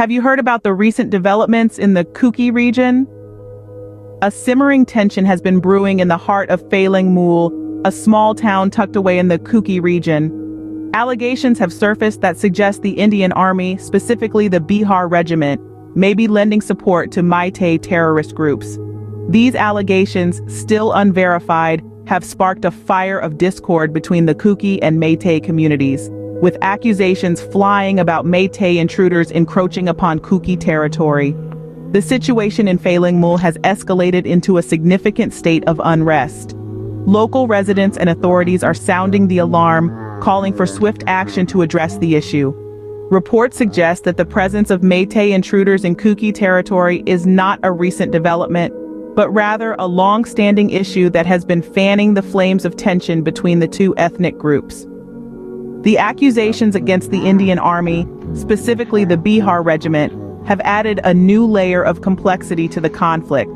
Have you heard about the recent developments in the Kuki region? A simmering tension has been brewing in the heart of Phalang Mool, a small town tucked away in the Kuki region. Allegations have surfaced that suggest the Indian Army, specifically the Bihar Regiment, may be lending support to Meitei terrorist groups. These allegations, still unverified, have sparked a fire of discord between the Kuki and Meitei communities, with accusations flying about Meitei intruders encroaching upon Kuki territory. The situation in Phalang Mool has escalated into a significant state of unrest. Local residents and authorities are sounding the alarm, calling for swift action to address the issue. Reports suggest that the presence of Meitei intruders in Kuki territory is not a recent development, but rather a long-standing issue that has been fanning the flames of tension between the two ethnic groups. The accusations against the Indian Army, specifically the Bihar Regiment, have added a new layer of complexity to the conflict.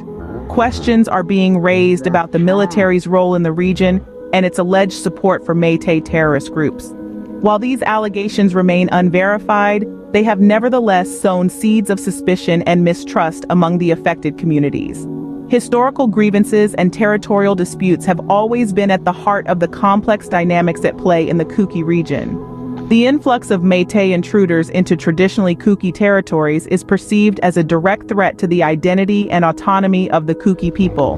Questions are being raised about the military's role in the region and its alleged support for Meitei terrorist groups. While these allegations remain unverified, they have nevertheless sown seeds of suspicion and mistrust among the affected communities. Historical grievances and territorial disputes have always been at the heart of the complex dynamics at play in the Kuki region. The influx of Meitei intruders into traditionally Kuki territories is perceived as a direct threat to the identity and autonomy of the Kuki people.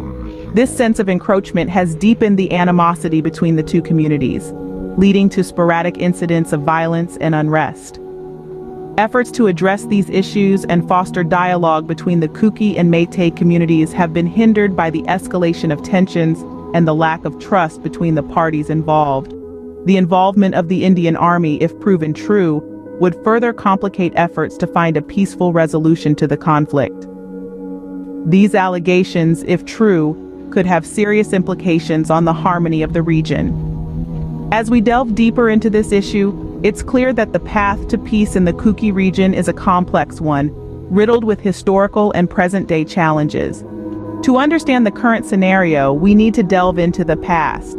This sense of encroachment has deepened the animosity between the two communities, leading to sporadic incidents of violence and unrest. Efforts to address these issues and foster dialogue between the Kuki and Meitei communities have been hindered by the escalation of tensions and the lack of trust between the parties involved. The involvement of the Indian Army, if proven true, would further complicate efforts to find a peaceful resolution to the conflict. These allegations, if true, could have serious implications on the harmony of the region. As we delve deeper into this issue, it's clear that the path to peace in the Kuki region is a complex one, riddled with historical and present-day challenges. To understand the current scenario, we need to delve into the past.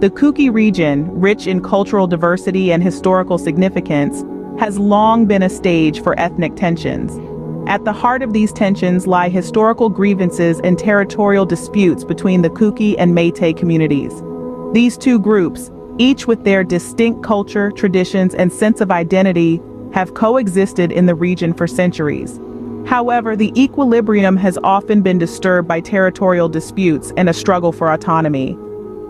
The Kuki region, rich in cultural diversity and historical significance, has long been a stage for ethnic tensions. At the heart of these tensions lie historical grievances and territorial disputes between the Kuki and Meitei communities. These two groups, each with their distinct culture, traditions, and sense of identity, have coexisted in the region for centuries. However, the equilibrium has often been disturbed by territorial disputes and a struggle for autonomy.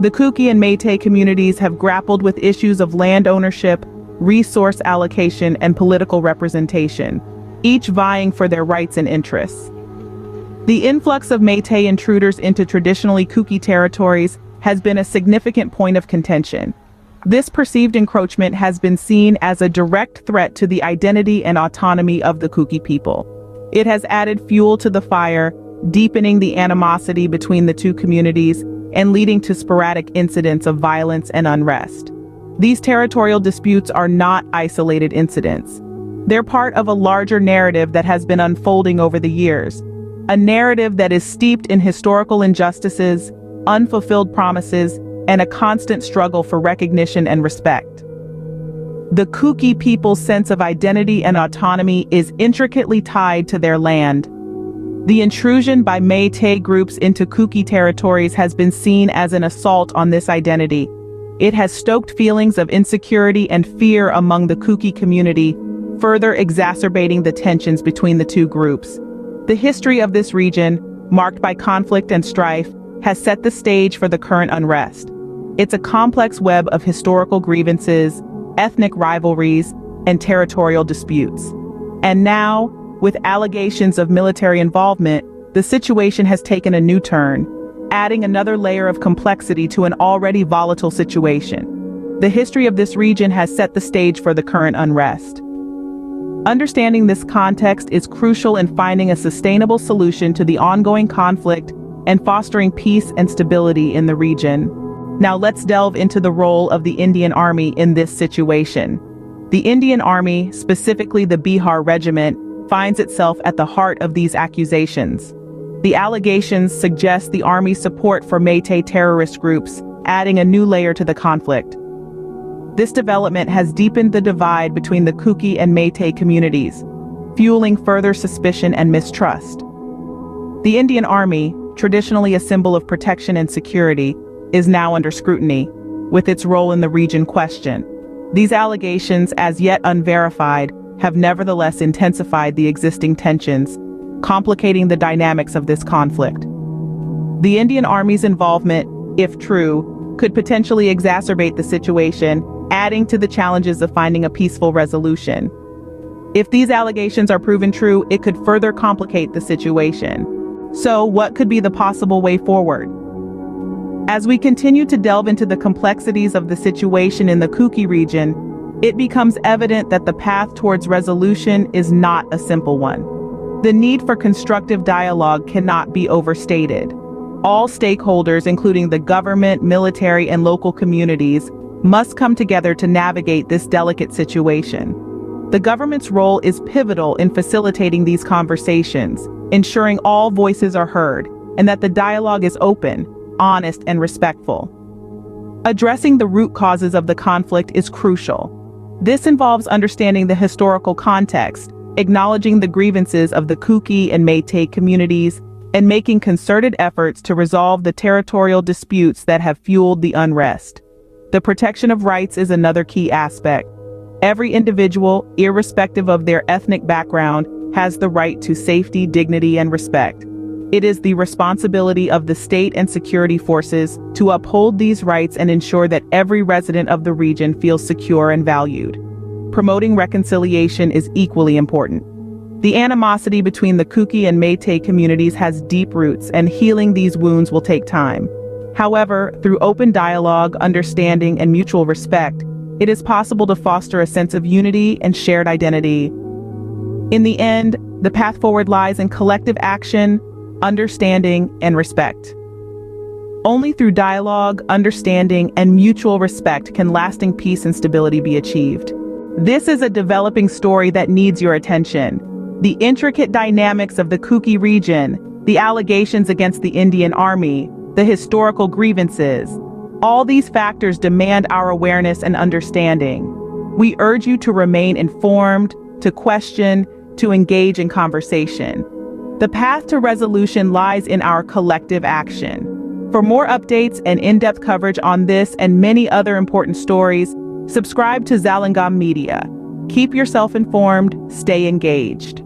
The Kuki and Meitei communities have grappled with issues of land ownership, resource allocation, and political representation, each vying for their rights and interests. The influx of Meitei intruders into traditionally Kuki territories has been a significant point of contention. This perceived encroachment has been seen as a direct threat to the identity and autonomy of the Kuki people. It has added fuel to the fire, deepening the animosity between the two communities and leading to sporadic incidents of violence and unrest. These territorial disputes are not isolated incidents. They're part of a larger narrative that has been unfolding over the years, a narrative that is steeped in historical injustices, unfulfilled promises, and a constant struggle for recognition and respect. The Kuki people's sense of identity and autonomy is intricately tied to their land. The intrusion by Meitei groups into Kuki territories has been seen as an assault on this identity. It has stoked feelings of insecurity and fear among the Kuki community, further exacerbating the tensions between the two groups. The history of this region, marked by conflict and strife, has set the stage for the current unrest. It's a complex web of historical grievances, ethnic rivalries, and territorial disputes. And now, with allegations of military involvement, the situation has taken a new turn, adding another layer of complexity to an already volatile situation. The history of this region has set the stage for the current unrest. Understanding this context is crucial in finding a sustainable solution to the ongoing conflict and fostering peace and stability in the region. Now let's delve into the role of the Indian Army in this situation. The Indian Army, specifically the Bihar Regiment, finds itself at the heart of these accusations. The allegations suggest the Army's support for Meitei terrorist groups, adding a new layer to the conflict. This development has deepened the divide between the Kuki and Meitei communities. fueling further suspicion and mistrust. The Indian Army, traditionally a symbol of protection and security, is now under scrutiny, with its role in the region questioned. These allegations, as yet unverified, have nevertheless intensified the existing tensions, complicating the dynamics of this conflict. The Indian Army's involvement, if true, could potentially exacerbate the situation, adding to the challenges of finding a peaceful resolution. If these allegations are proven true, it could further complicate the situation. So, what could be the possible way forward? As we continue to delve into the complexities of the situation in the Kuki region, it becomes evident that the path towards resolution is not a simple one. The need for constructive dialogue cannot be overstated. All stakeholders, including the government, military, and local communities, must come together to navigate this delicate situation. The government's role is pivotal in facilitating these conversations, ensuring all voices are heard, and that the dialogue is open, honest, and respectful. Addressing the root causes of the conflict is crucial. This involves understanding the historical context, acknowledging the grievances of the Kuki and Meitei communities, and making concerted efforts to resolve the territorial disputes that have fueled the unrest. The protection of rights is another key aspect. Every individual, irrespective of their ethnic background, has the right to safety, dignity, and respect. It is the responsibility of the state and security forces to uphold these rights and ensure that every resident of the region feels secure and valued. Promoting reconciliation is equally important. The animosity between the Kuki and Meitei communities has deep roots, and healing these wounds will take time. However, through open dialogue, understanding, and mutual respect, it is possible to foster a sense of unity and shared identity. In the end, the path forward lies in collective action, understanding, and respect. Only through dialogue, understanding, and mutual respect can lasting peace and stability be achieved. This is a developing story that needs your attention. The intricate dynamics of the Kuki region, the allegations against the Indian Army, the historical grievances, all these factors demand our awareness and understanding. We urge you to remain informed, to question, to engage in conversation. The path to resolution lies in our collective action. For more updates and in-depth coverage on this and many other important stories, subscribe to Zalangam Media. Keep yourself informed, stay engaged.